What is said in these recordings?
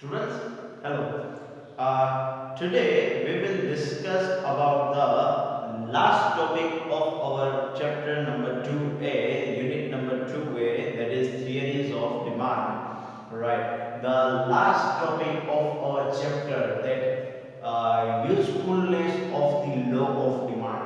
Students, hello. Today we will discuss about the last topic of our chapter number 2A, unit number 2A, that is theories of demand. Right. The last topic of our chapter, that usefulness of the law of demand.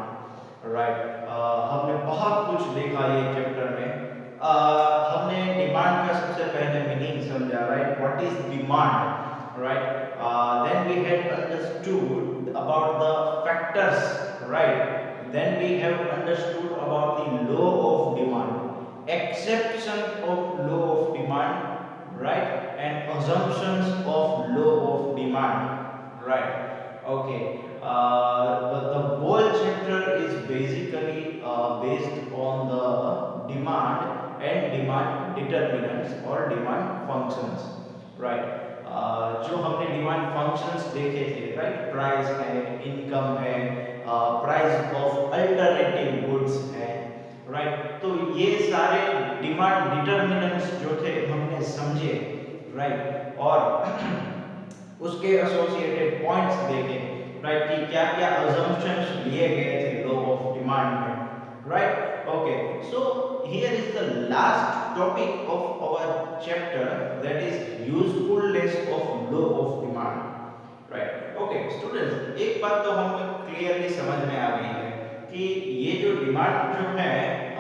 Right. हमने बहुत कुछ देखा ये chapter में. हमने demand का सबसे पहले मीनिंग समझा. Right, what is demand. Right, then we had understood about the factors. Right, then we have understood about the law of demand, exception of law of demand. Right, and assumptions of law of demand. Right, okay. The whole chapter is basically based on the demand and demand determinants or demand functions. Right, जो हमने demand functions देखे थे. Right, price है, income है, price of alternative goods है. Right, तो ये सारे डिमांड डिटरमिनेंट्स जो थे हमने समझे. राइट, और उसके एसोसिएटेड पॉइंट्स देखे. राइट, कि क्या क्या अजम्पशंस लिए गए थे लॉ ऑफ डिमांड में. Right, okay, so here is the last topic of our chapter, that is usefulness of law of demand. Right, okay students, एक बात तो हमें क्लियरली समझ में आ गई है कि ये जो डिमांड जो है,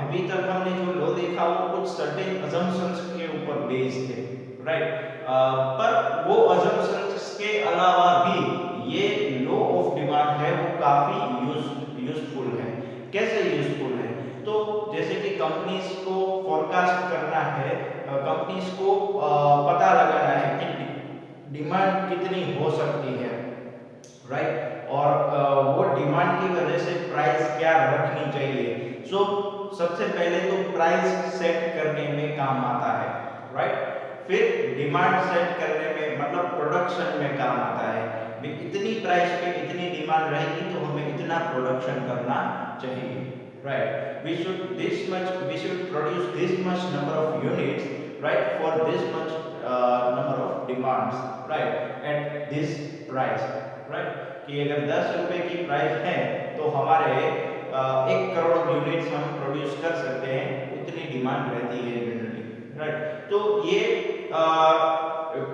अभी तक हमने जो लॉ देखा वो कुछ सर्टेन अजम्पशंस के ऊपर बेस्ड थे. राइट, पर वो अजम्पशंस के अलावा भी ये लॉ ऑफ डिमांड है वो काफी यूजफुल है. कैसे यूजफुल है? तो जैसे कि कंपनीज को फोरकास्ट करना है, कंपनीज को पता लगाना है कि डिमांड कितनी हो सकती है. राइट, और वो डिमांड की वजह से प्राइस क्या रखनी चाहिए. सो सबसे पहले तो प्राइस सेट करने में काम आता है. राइट, फिर डिमांड सेट करने में मतलब प्रोडक्शन में काम आता है. इतनी प्राइस पे इतनी डिमांड रहेगी तो हमें इतना प्रोडक्शन करना चाहिए. Right, we should produce this much number of units, right, for this much number of demands, right, at this price. Right, कि अगर 10 रुपए की प्राइस है तो हमारे 1 करोड़ यूनिट्स हम प्रोड्यूस कर सकते हैं, उतनी डिमांड रहती है जनरली. राइट, तो ये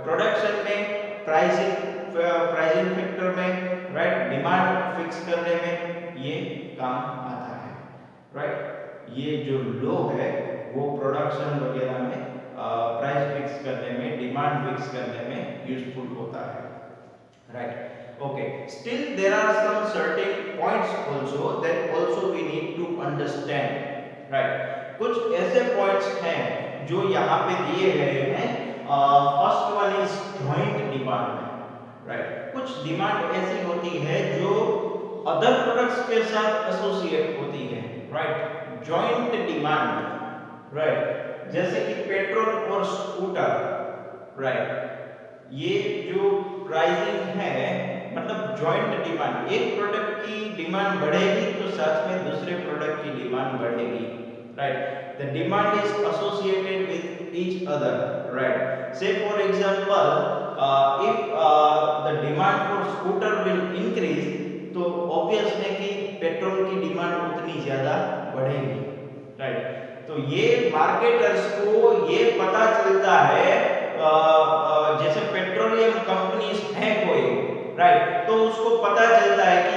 प्रोडक्शन में, प्राइसिंग फैक्टर में, राइट, डिमांड फिक्स करने में ये काम आता है. राइट, ये जो लॉ है वो प्रोडक्शन वगैरह में, प्राइस फिक्स करने में, डिमांड फिक्स करने में यूजफुल होता है. Right, okay, still there are some certain points also that also we need to understand. Right, कुछ ऐसे पॉइंट्स हैं जो यहाँ पे दिए गए हैं. First one is joint demand. Right, कुछ डिमांड ऐसी होती है जो अदर प्रोडक्ट्स के साथ एसोसिएट होती है. Right, joint demand. राइट, जैसे कि पेट्रोल और स्कूटर. राइट, ये जो प्राइसिंग है मतलब जॉइंट डिमांड, एक प्रोडक्ट की डिमांड बढ़ेगी तो साथ में दूसरे प्रोडक्ट की डिमांड बढ़ेगी. Right, the demand is associated with each other. Right, say for example, if the demand for scooter will increase, तो ऑब्वियस है कि पेट्रोल की डिमांड उतनी ज्यादा बढ़ेगी. राइट, तो ये मार्केटर्स को ये पता चलता है, जैसे पेट्रोलियम कंपनीज हैं कोई. राइट, तो उसको पता चलता है कि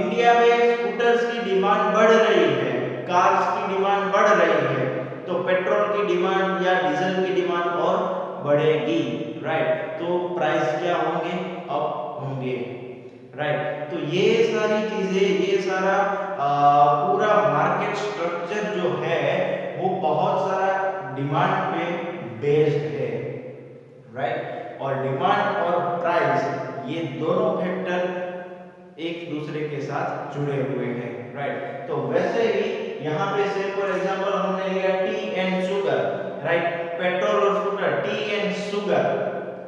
इंडिया में स्कूटर्स की डिमांड बढ़ रही है, कार्स की डिमांड बढ़ रही है, तो पेट्रोल की डिमांड या डीजल की डिमांड और बढ़ेगी. राइट, तो प्राइस क्या होंगे, अप होंगे. राइट, तो ये सारी चीजें, ये सारा पूरा मार्केट स्ट्रक्चर जो है वो बहुत सारा डिमांड पे बेस्ड है. राइट, और डिमांड और प्राइस ये दोनों फैक्टर एक दूसरे के साथ जुड़े हुए हैं. राइट, तो वैसे ही यहाँ पे से फॉर एग्जांपल हमने लिया tea and sugar. Right, petrol और scooter, tea and sugar.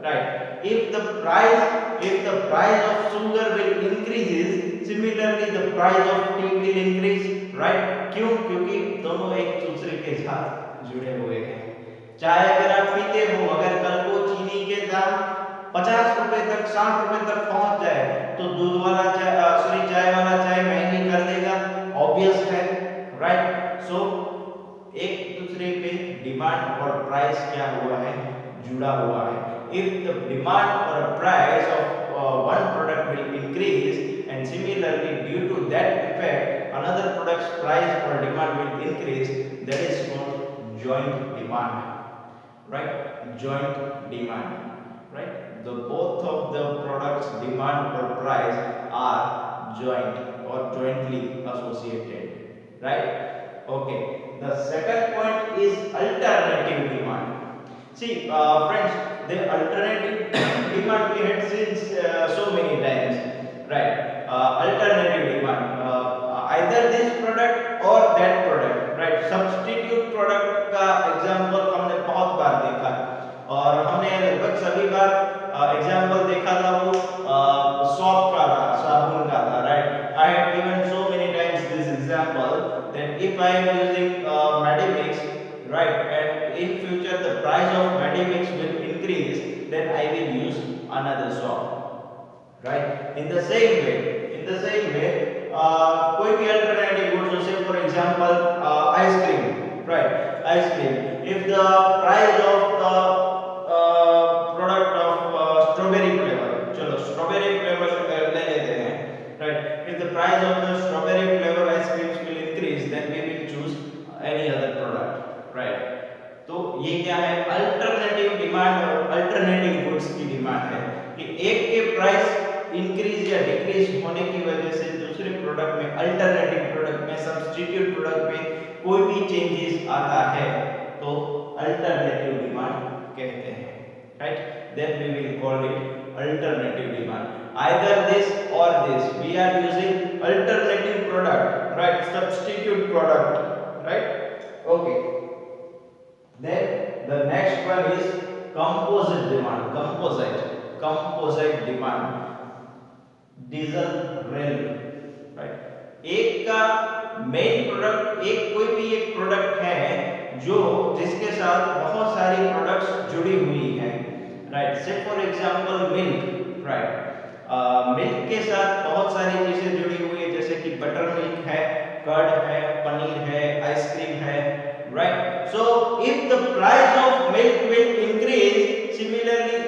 Right, if the price of sugar will increases, similarly the price of tea will increase. Right, क्यों? क्योंकि दोनों एक दूसरे के साथ जुड़े हुए हैं. चाय अगर आप पीते हो, अगर कल को चीनी के दाम ₹50 तक ₹60 तक पहुंच जाए तो दूध वाला चाय वाला चाय महंगी कर देगा, ऑब्वियस है, राइट। सो एक दूसरे पे डिमांड और प्राइस क्या हुआ है, जुड़ा हुआ है। इफ द डिमांड और price of one product will increase and similarly due to that effect another product's price or demand will increase, that is called joint demand, right? Joint demand, right? The both of the products demand or price are joint or jointly associated, right? Okay, the second point is alternative demand. See, friends, the alternative demand we had seen so many times, right? Alternative demand, either this product or that product, right? Substitute product का example हमने बहुत बार देखा और हमने लगभग सभी बार example देखा था वो सॉप का था, साबुन का था, right? I had given so many times this example that if I am using Medimix, right, and in future the price of Medimix will increase, then I will use another soap, right? In the same way कोई भी alternative goods, जैसे for example ice cream, right? Ice cream, if the price of the product of strawberry flavor, चलो strawberry flavor ले लेते हैं, right? If the price of the strawberry flavor ice creams will increase, then we will choose any other product, right? तो ये क्या है, alternative demand और alternative goods की डिमांड है कि एक के प्राइस इंक्रीज या डिक्रीज होने की वजह से दूसरे प्रोडक्ट में, अल्टरनेटिव प्रोडक्ट में, सब्स्टिट्यूट प्रोडक्ट में कोई भी चेंजेस आता है तो अल्टरनेटिव डिमांड कहते हैं, right? Then we will call it alternative demand. Either this or this, we are using alternative product, right? Substitute product, right? Okay. Then the next one is composite demand. Composite demand. Diesel, rail, right? एक का main product, एक कोई भी एक product है जो जिसके साथ बहुत सारी प्रोडक्ट्स जुड़ी हुई हैं, राइट? से for example milk, right? Milk के साथ बहुत सारी चीजें जुड़ी हुई है, जैसे कि बटर मिल्क है, कर्ड है, पनीर है, आइसक्रीम है, right? So if the price of milk will increase, similarly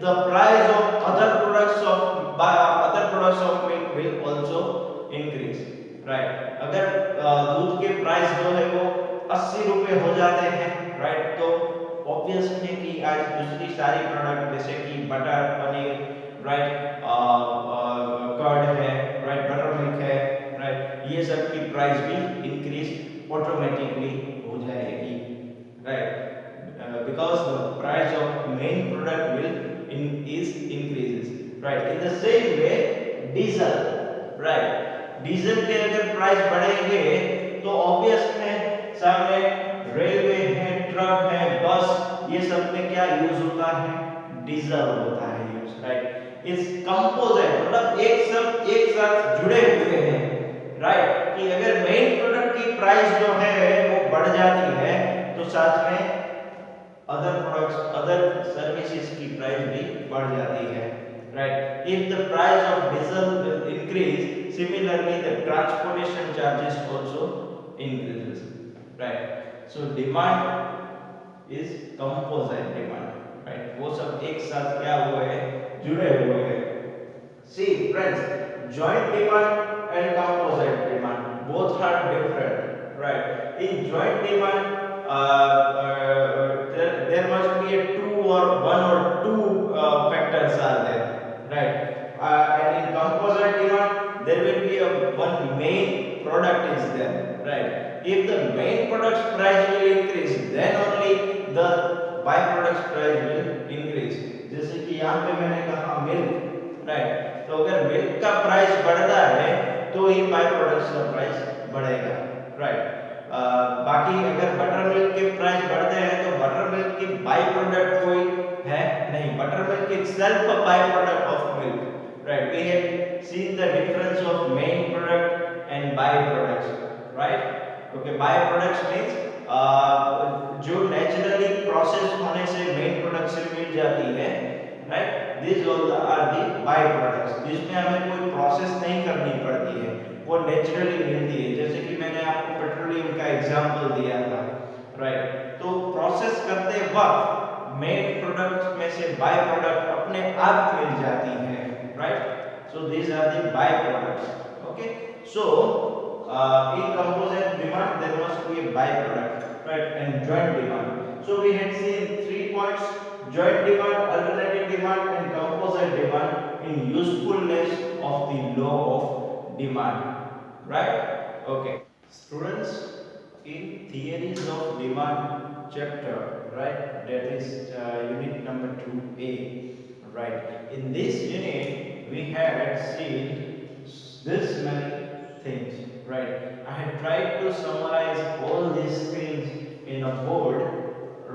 the price of other products of milk will also increase, right? अगर दूध के प्राइस जो है वो 80 रुपए हो जाते हैं, right? तो ऑब्वियस है कि आज दूसरी सारी प्रोडक्ट जैसे कि बटर, पनीर, राइट, कर्ड है, राइट, बटर मिल्क है, राइट, ये सब की प्राइस भी इंक्रीज ऑटोमेटिकली हो जाएगी, right? Because the price of main product is increases, right? In the same way diesel, right? Diesel के अगर प्राइस बढ़ेंगे तो ऑब्वियस है सामने रेलवे है, ट्रक है, बस, ये सब में क्या यूज होता है, डीजल होता है यूज, राइट? इस कंपोजिट मतलब एक साथ जुड़े हुए हैं, राइट? कि अगर मेन प्रोडक्ट की प्राइस जो है वो बढ़ जाती है तो साथ में अदर प्रोडक्ट्स, अदर सर्विसेज की प्राइस भी बढ़ जाती है, right? If the price of diesel will increase, similarly the transportation charges also increases, right? So demand is composite demand, right? वो सब एक साथ क्या हुए हैं, जुड़े हुए हैं. See friends, joint demand and composite demand both are different, right? In joint demand there must be a one or two factors are there, right? And in composite demand there will be one main product is there, right? If the main product's price will increase, then only the byproduct's price will increase. जैसे कि यहाँ पे मैंने कहा milk, right? तो अगर milk का price बढ़ता है तो ही बायप्रोडक्ट्स का प्राइस बढ़ेगा, राइट? बाकी अगर बटर मिल्क के प्राइस बढ़ते हैं तो बटर मिल्क की बाई प्रोडक्ट कोई है नहीं, butter milk itself a byproduct of milk, right? We have seen the difference of main product and byproducts, right? Okay, byproducts means जो नेचुरली प्रोसेस होने से मेन प्रोडक्ट से मिल जाती है, right? these all are the by products जिसमें हमें कोई प्रोसेस नहीं करनी पड़ती है, वो नेचुरली मिलती है। जैसे कि मैंने आपको पेट्रोलियम का एग्जांपल दिया था, राइट। तो प्रोसेस करते वक्त मेन प्रोडक्ट में से बाय प्रोडक्ट अपने आप मिल जाती है, right. So these are the by products, okay. So in composite demand there must be a byproduct, right, and joint demand. So we had seen 3 points: joint demand, alternative demand, and composite demand in usefulness of the law of demand, right? Okay, students, in theories of demand chapter, right, that is unit number 2a, right. In this unit we had seen this many things, right. I had tried to summarize all these things in a board,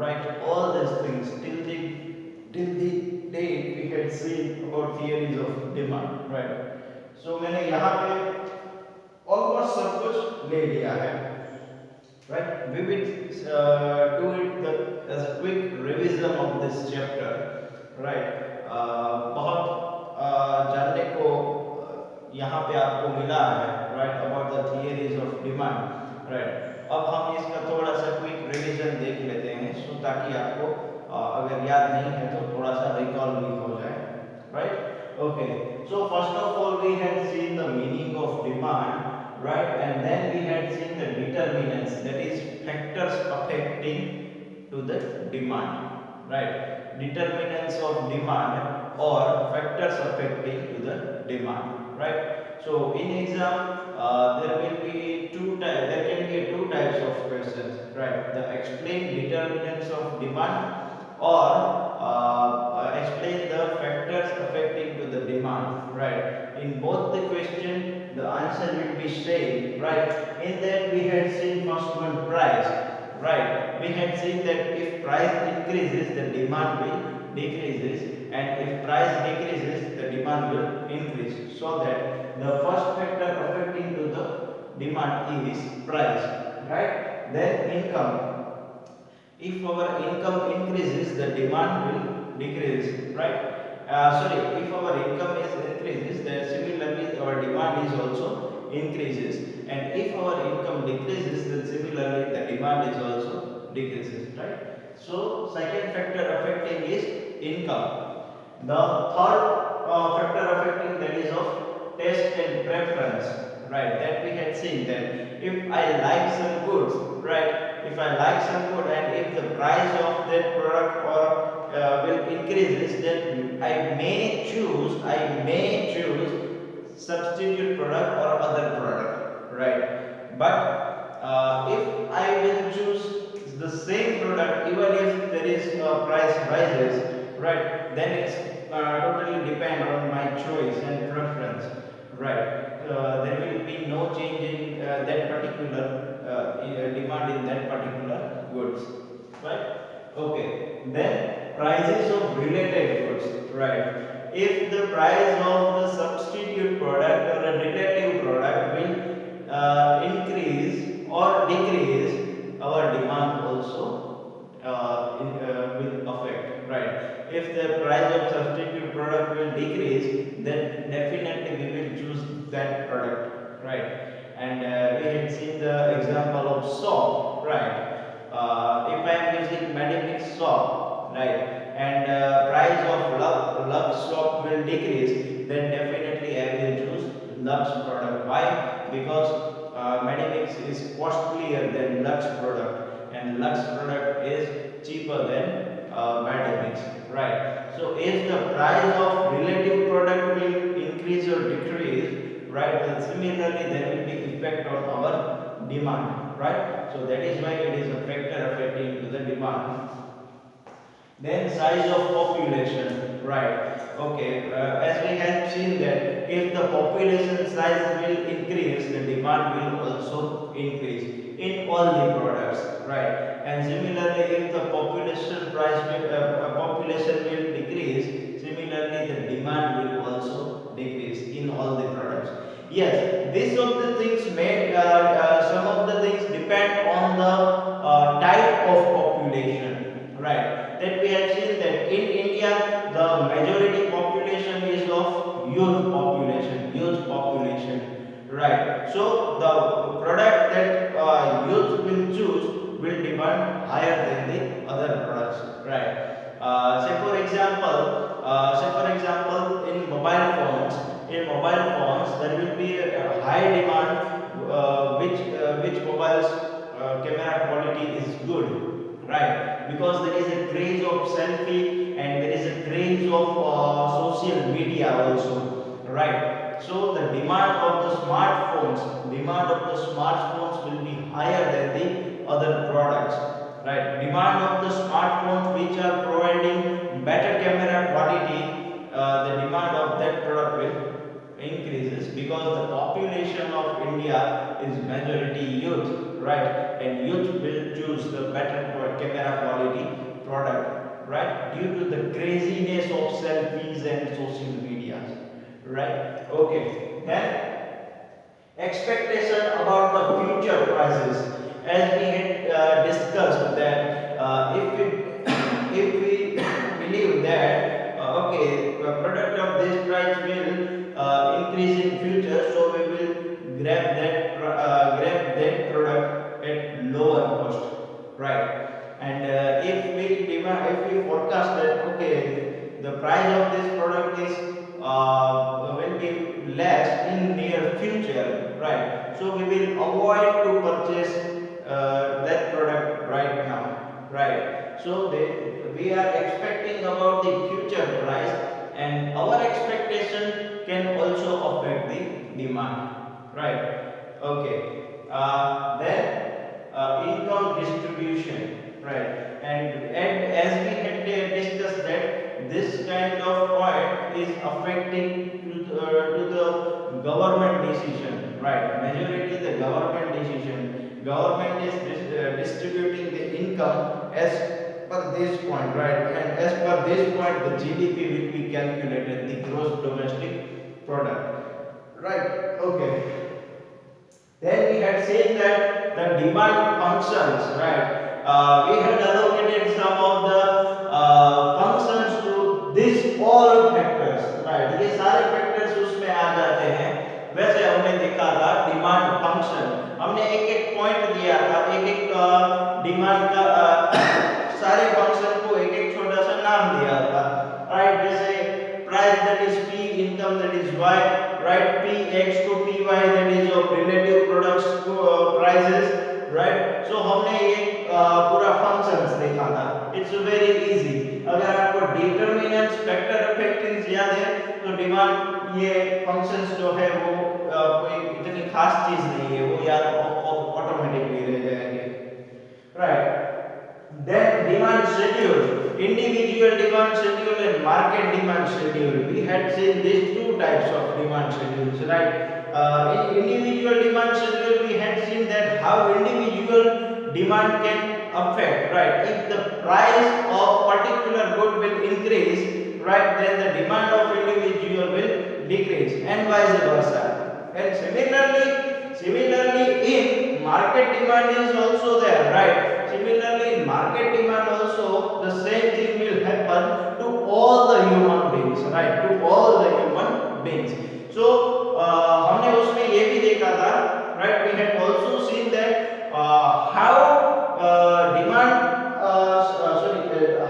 right. All these things till the date we had seen about theories of demand, right. So मैंने यहाँ पे almost सब कुछ ले लिया है, right. We will do it as a quick revision of this chapter, right. बहुत जानने को यहाँ पे आपको मिला है, right, about the theories of demand, right. अब हम इसका थोड़ा सा क्विक रिवीजन देख लेते हैं, सो ताकि आपको अगर याद नहीं है तो थोड़ा सा रिकॉल भी हो जाए, right. Okay, so first of all we had seen the meaning of demand, right, and then we had seen the determinants, that is factors affecting to the demand, right. Determinants of demand or factors affecting to the demand, right. So in exam there will be there can be two types of questions, right. The explain determinants of demand or explain the factors affecting to the demand, right. In both the question the answer will be same, right. In that we had seen first one, price, right. We had seen that if price increases the demand will decreases, and if price decreases the demand will increase, so that the first factor affecting to the demand is price, right. Then income, if our income increases the demand will decrease, right. Sorry, if our income is increases then similarly our demand is also increases, and if our income decreases then similarly the demand is also decreases, right. So second factor affecting is income. The third factor affecting, that is of taste and preference, right. That we had seen that if I like some goods, right, if I like some good and if the price of that product or will increases, then I may choose substitute product or other product, right. But if I will choose the same product even if there is price rises, right, then it's totally depend on my choice and preference, right. There will be no change in that particular demand in that particular goods, right. Okay, then prices of related goods, right. If the price of the substitute product or a relative product will increase or decrease, our demand also will affect, right. If the price of substitute product will decrease, then definitely we will choose that product, right. And we had seen the example of soap, right. If I am using Medimix soap, right, and price of Lux soap will decrease, then definitely I will choose Lux product. Why? Because Medimix is costlier than Lux product, and Lux product is cheaper than Medimix, right. So if the price of relative product will increase or decrease, right, then similarly there will be effect on our demand, right. So that is why it is a factor affecting to the demand. Then size of population, right. Okay, as we have seen that if the population size will increase, the demand will also increase in all the products, right. And similarly if the population population will decrease, similarly the demand will also decrease in all the products. Yes, these of the things may some of the things depend on the type of population, right. That we have seen that in India the majority population right? So the product that youth will choose will demand higher than the other products, right? Say for example, in mobile phones, there will be a high demand, which mobiles camera quality is good, right? Because there is a craze of selfie and there is a craze of social media also, right? So the demand of the smartphones will be higher than the other products, right? Demand of the smartphones which are providing better camera quality, the demand of that product will increases because the population of India is majority youth, right? And youth will choose the better camera quality product, right? Due to the craziness of selfies and social media, right? Okay. Then expectation about the future prices, as we had discussed that if we if we believe that okay, the product of this price will increase in future, so we will grab that product at lower cost, right? And if we forecast that okay, the price of this product is will be less in near future, right? So we will avoid to purchase that product right now, right? So we are expecting about the future price, and our expectation can also affect the demand, right? Okay. Then income distribution, right? And as we had discussed that this kind of point is affecting to the government decision, right? Majority the government decision. Government is distributing the income as per this point, right? And as per this point, the GDP will be calculated, the gross domestic product, right? Okay. Then we had seen that the demand functions, right? We had allocated some of the functions to these all factors, right? ये सारे factors उसमें आ जाते हैं. वैसे हमने देखा था demand function, हमने एक एक पॉइंट दिया था, एक एक डिमांड का सारे फंक्शन को एक एक छोटा सा नाम दिया था, राइट? जैसे price that is P, income that is Y, right? Px to Py that is of relative products to prices, right? So हमने ये पूरा functions देखा था. It's very easy. अगर आपको determinants, factor, effects याद है तो डिमांड ये functions जो है वो कोई इतनी खास चीज नहीं है, वो याद ऑटोमेटिकली रह जाएंगे, right? Then demand schedule, individual demand schedule and market demand schedule. We had seen these two types of demand schedules, right? In individual demand schedule, we had seen that how individual demand can affect, right? If the price of particular good will increase, right, then the demand of individual will decrease, and vice versa. And similarly in market demand is also there, right? Similarly, in market demand also the same thing will happen to all the human beings, right? To all the human beings. So हमने उसमें ये भी देखा था, right? We had also seen that how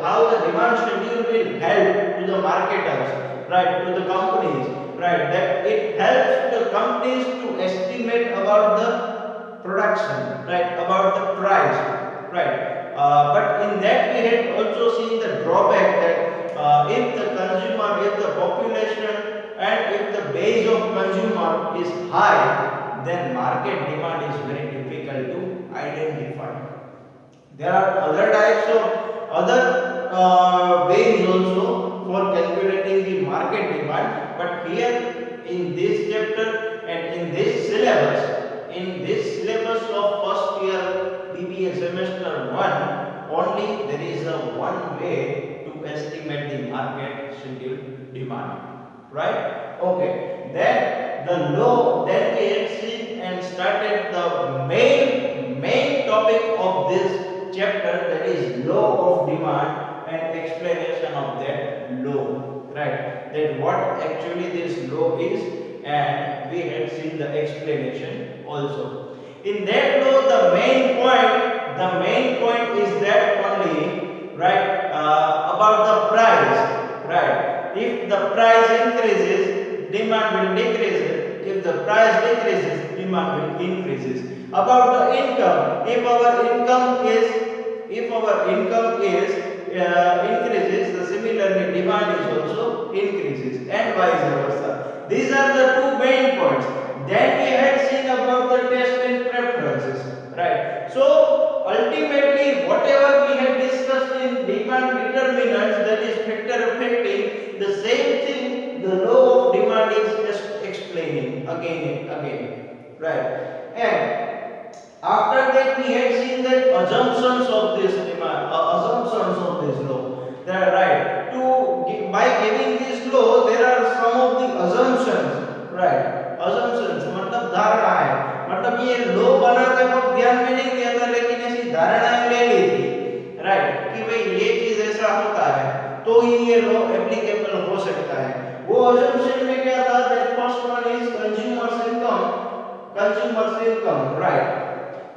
how the demand schedule will help to the marketers, right? To the companies, right? That it helps the companies to estimate about the production, right? About the price, right? But in that we had also seen the drawback that if the population and if the base of consumer is high, then market demand is very difficult to identify. There are other types of other ways also for calculating the market demand, but here in this chapter and in this syllabus of first year BBA semester 1, only there is a one way to estimate the market schedule demand, right? Okay. Then we had seen and started the main topic of this chapter, that is law of demand and explanation of that law, right? That what actually this law is and we had seen the explanation also. In that law, the main point is that only, right, about the price, right? If the price increases, demand will decrease. If the price decreases, demand will increases. About the income, if our income is increases, the similarly demand is also increases, and vice versa. These are the two main points. Then we had seen about the taste and preferences, right? So ultimately, whatever we had discussed in demand determinants, that is factor affecting, the same thing the law of demand is just explaining again and again, right? And after that we had seen that assumptions of this demand, assumptions of this law. They are right. By giving this law, there are some of the assumptions, right? Assumptions मतलब धारणा है, मतलब ये law बनाते वक्त ध्यान में नहीं दिया था, लेकिन ऐसी धारणाएं ले ली थी, राइट? कि भाई ये चीज ऐसा होता है तो ही ये लॉ एप्लीकेबल हो सकता है. वो assumption में क्या था? That first one is consumers income, right?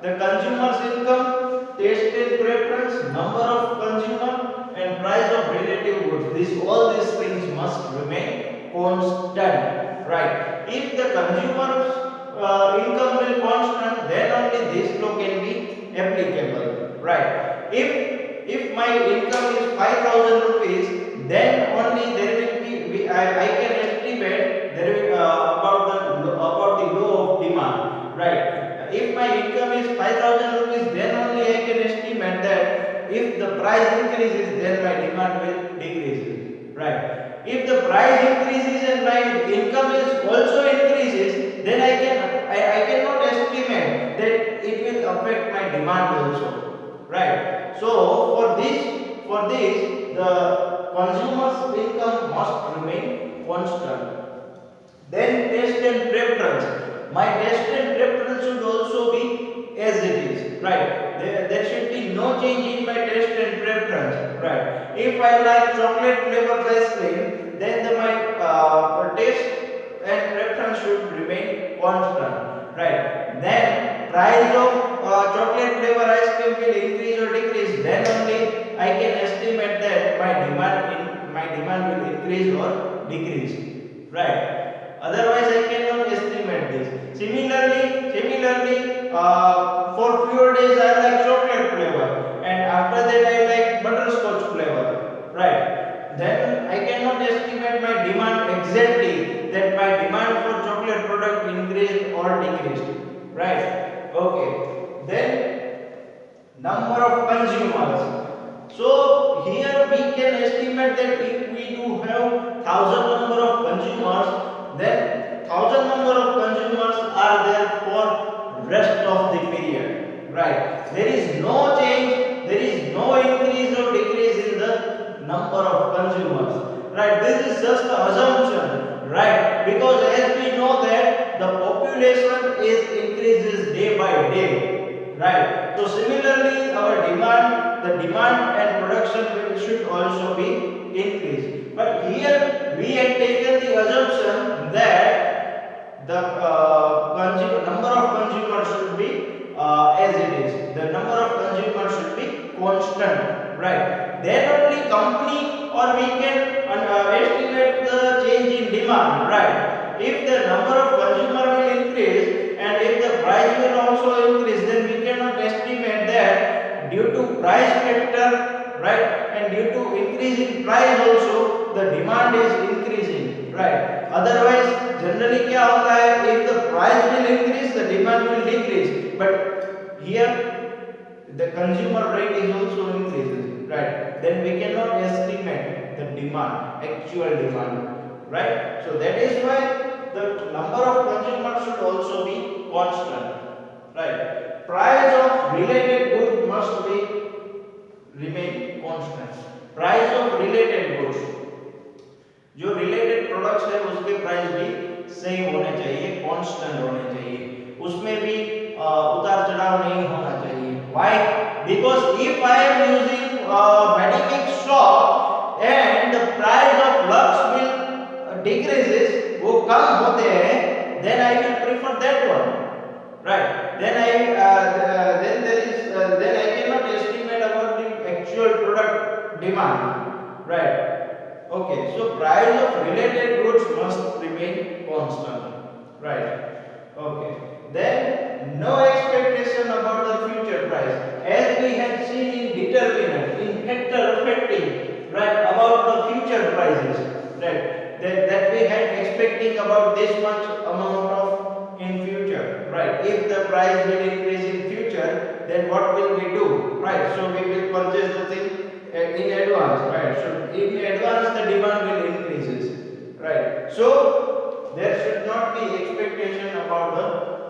The consumer's income, taste and preference, number of consumer, and price of relative goods. All these things must remain constant, right? If the consumer's income will constant, then only this law can be applicable, right? If my income is 5,000 rupees, then only there will be I can estimate there will about the law of demand, right? If my income is 5,000 rupees, then only I can estimate that if the price increases, then my demand will decrease, right? If the price increases and my income is also increases, then I cannot estimate that it will affect my demand also, right? So for this the consumer's income must remain constant. Then taste and preference. My taste and preference should also be as it is, right? There should be no change in my taste and preference, right? If I like chocolate flavored ice cream, then my taste and preference should remain constant, right? Then price of chocolate flavored ice cream will increase or decrease. Then only I can estimate that my demand will increase or decrease, right? Otherwise I cannot estimate this. Similarly, for few days I like chocolate flavor, and after that I like butterscotch flavor, right? Then I cannot estimate my demand exactly, that my demand for chocolate product increased or decreased, right? Okay. Then number of consumers. So here we can estimate that if we do have 1,000 number of consumers, then 1,000 number of consumers are there for rest of the period, right? There is no change, there is no increase or decrease in the number of consumers, right? This is just an assumption, right? Because as we know that the population is increases day by day, right? So similarly our the demand and production should also be increased. But here we have taken the assumption that the number of consumers should be as it is. The number of consumers should be constant, right? Then only company or we can estimate the change in demand, right? If the number of consumer will increase and if the price will also increase, then we cannot estimate that due to price factor, right, and due to increase in price also the demand is increasing, right? Otherwise generally क्या होता है, if the price will increase the demand will decrease, but here the consumer rate is also increases, right? Then we cannot estimate the demand, actual demand, right? So that is why the number of consumers should also be constant, right? Price of related goods must be remain constant. Price of related goods, जो related products है उसके price भी same होने चाहिए, constant होने चाहिए, उसमें भी उतार चढ़ाव नहीं होना चाहिए. Why? Because if I am using Medimix shop and the price of Lux will decreases, वो कम होते हैं, then I will prefer that one, right? Then I cannot estimate about the actual product demand, right? Okay, so price of related goods must remain constant, right? Okay, then no expectation about the future price, as we had seen in determinant, in factor affecting, right, about the future prices, right? That we had expecting about this much amount of in future, right? If the price will increase in future, then what will we do, right? So we will purchase the thing in advance, right? So in advance the demand will increases, right? So there should not be expectation about the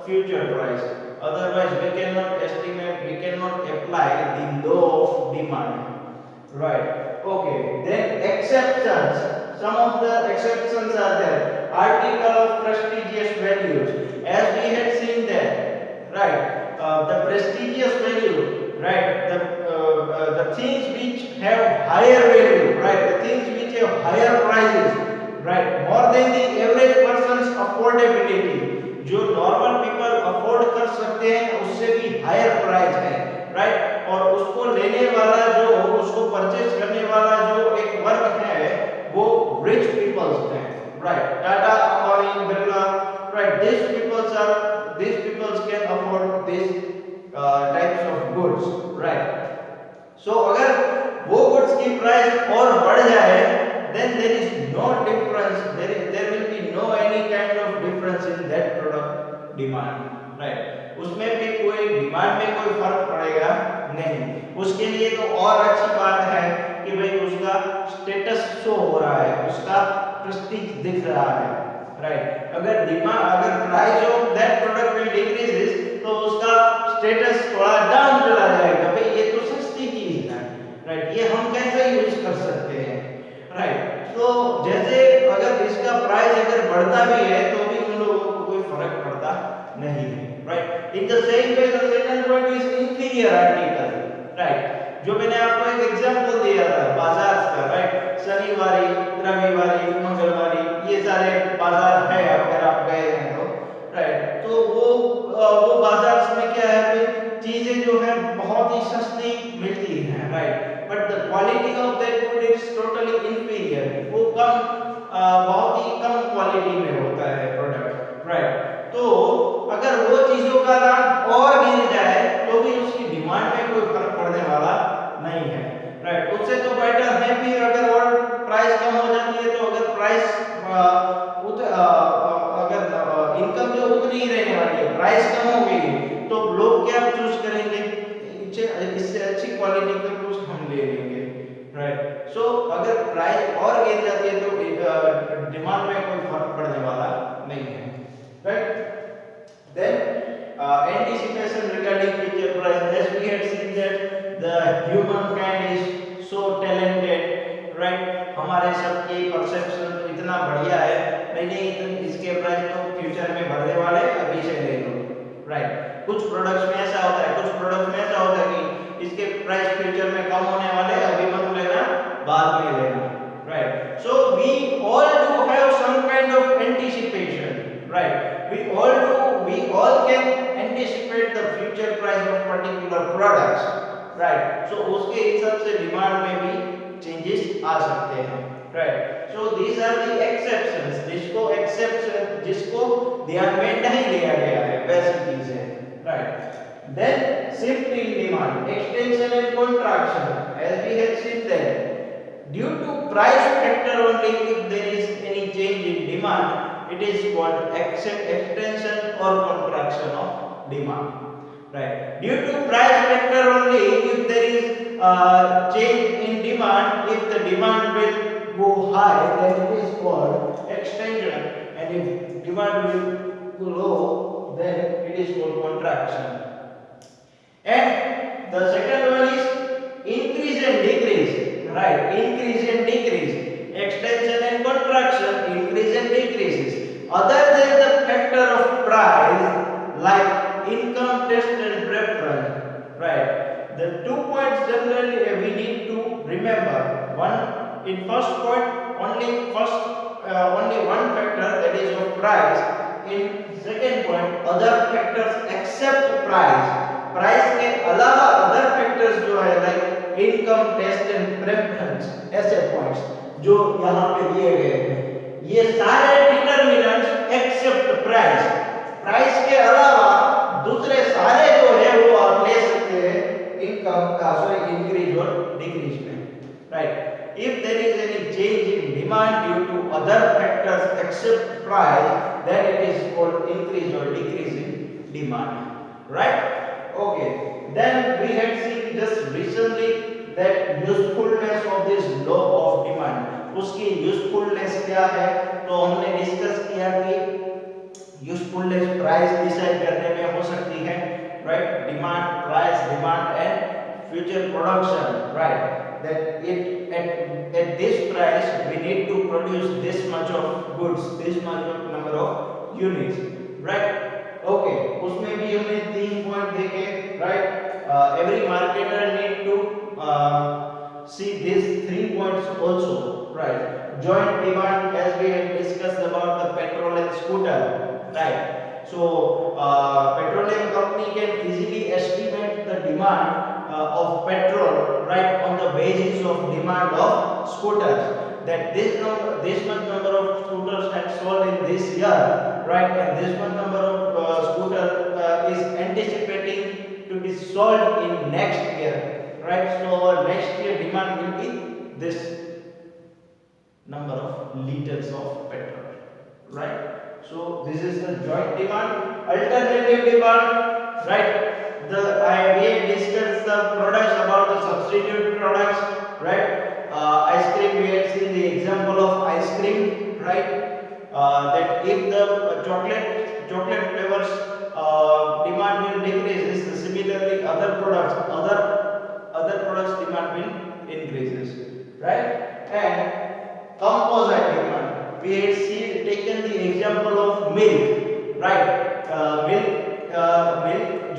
future price, otherwise we cannot estimate, we cannot apply the law of demand, right? Okay, then exceptions. Some of the exceptions are there. Article of prestigious values, as we had seen that, right? The prestigious value, right? The things which have higher value, right? The things which have higher prices, right? More than the average person's affordability. जो normal people afford कर सकते हैं उससे भी higher price है, right? और उसको लेने वाला जो, उसको परचेज करने वाला जो एक वर्ग है वो रिच पीपल्स हैं, right? Tata, Ambani, Birla, right? These peoples can afford this types of goods, right? So अगर वो goods की प्राइस और बढ़ जाए, then there is no difference, there will be no any kind of difference in that product demand, right? उसमें भी कोई demand में कोई फर्क पड़ेगा नहीं। उसके लिए तो और अच्छी बात है कि भाई उसका स्टेटस शो हो रहा है, उसका प्रेस्टीज दिख रहा है, राइट? अगर price of that product will decreases तो उसका स्टेटस थोड़ा डाउन चला जाएगा, भाई ये तो सस्ती चीज है, राइट? ये हम कैसे यूज कर सकते हैं, राइट? तो जैसे अगर इसका प्राइस अगर बढ़ता भी है तो भी उन लोगों को कोई फर्क पड़ता नहीं है, right? In the same way the second point is inferior article, right? जो मैंने आपको एक एग्जांपल दिया था बाजार का, राइट? शनिवारी, रविवारी, मंगलवारी, ये सारे बाजार है अगर आप गए हैं तो, राइट? तो वो बाजार में क्या है भाई, चीजें जो है बहुत ही सस्ती मिलती हैं, right? But the quality of that good is totally inferior, वो बहुत ही कम क्वालिटी में होता है प्रोडक्ट, राइट? तो अगर वो चीजों का दाम और गिर जाए तो भी उसकी डिमांड में कोई फर्क पड़ने वाला नहीं है, राइट? उससे तो बेटर है फिर अगर और प्राइस कम हो जाती है तो अगर प्राइस अगर इनकम जो उतनी ही रहने वाली है, प्राइस कम हो गई तो लोग क्या चूज करेंगे, इससे अच्छी क्वालिटी का कुछ हम ले लेंगे, राइट? सो अगर प्राइस और गिर जाती है तो डिमांड में कोई फर्क पड़ने वाला नहीं है, right? Then anticipation regarding future price, as we had seen that the humankind is so talented, right? हमारे सबकी परसेप्शन इतना बढ़िया है, नहीं इसके प्राइस तो फ्यूचर में बढ़ने वाले, अभी से ले लो, राइट? कुछ प्रोडक्ट्स में ऐसा होता है, कुछ प्रोडक्ट्स में ऐसा होता है कि इसके प्राइस फ्यूचर में कम होने वाले, अभी मत लेना, बाद में लेना, right? So we all do have some kind of anticipation, right? We all can anticipate the future price of particular products, right? So उसके हिसाब से डिमांड में भी चेंजेस आ सकते हैं, right? So these are the exceptions, जिसको ध्यान में नहीं लिया गया है, वैसी चीज है, right? Then shift in demand, extension and contraction, as we have seen that due to price factor only, if there is any change in demand, it is called extension or contraction of demand, right? Due to price factor only, if there is change in demand, if the demand will go high, then it is called extension, and if demand will go low, then it is called contraction. And the second one is increase and decrease, right? Increase and decrease, extension and contraction, increase and decreases. Other than the factor of price, like income, taste and preference, right? The 2 points generally we need to remember. One, in first point, only one factor, that is of price. In second point, other factors except price. Price के अलावा other factors जो है like income, taste and preference, ऐसे points जो यहाँ पे दिए गए हैं, ये सारे डिटरमिनेंट्स एक्सेप्ट प्राइस, प्राइस के अलावा दूसरे सारे जो है वो आप ले सकते हैं इनकम का सॉरी इंक्रीज और डिक्रीज में, right. If there is any change in demand due to other factors except price, then it is called increase or decrease in demand, right? Okay. Then we had seen just recently that usefulness of this law of demand. उसकी usefulness क्या है? तो हमने discuss किया कि usefulness price decide करने में हो सकती है, right? Demand, price, demand and future production, right? That it at this price we need to produce this much of goods, this much of number of units, right? Okay, उसमें भी हमने 3 point देखे, right? Every marketer need to see these 3 points also, right? Joint demand, as we had discussed about the petrol and scooter, right? So petroleum company can easily estimate the demand of petrol, right, on the basis of demand of scooters, that this much number of scooters had sold in this year, right, and this much number of scooter is anticipating to be sold in next year, right. So next year demand will be this number of liters of petrol, right. So this is the joint demand. Alternative demand, right, we discussed the products about the substitute products, right. Ice cream, we had seen the example of ice cream, right. That if the chocolate flavors demand will decreases, similarly other products demand will increases, right. And composite demand, we had taken the example of milk, right. Milk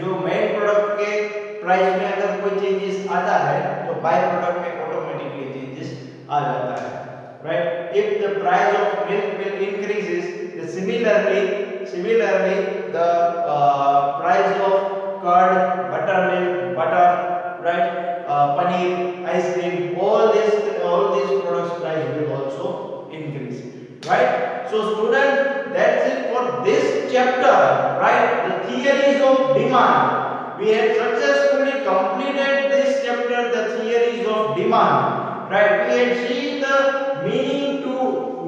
जो main product के price में अगर कोई changes आता है तो by product में automatically changes आ जाता है, right. If the price of milk will increases, similarly the price of curd, buttermilk, butter, right, paneer, ice cream, all these products price will also increase, right. So student, that's it for this chapter, right, the theories of demand. We have successfully completed this chapter, the theories of demand, right. We have seen the meaning to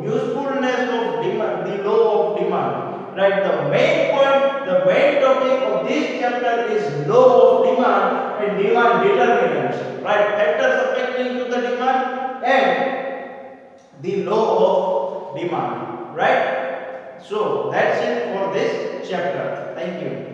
usefulness of demand, the law of demand, right. The main point, the main topic of this chapter is law of demand and demand determinants, right, factors affecting to the demand and the law of demand, right. So that's it for this chapter. Thank you.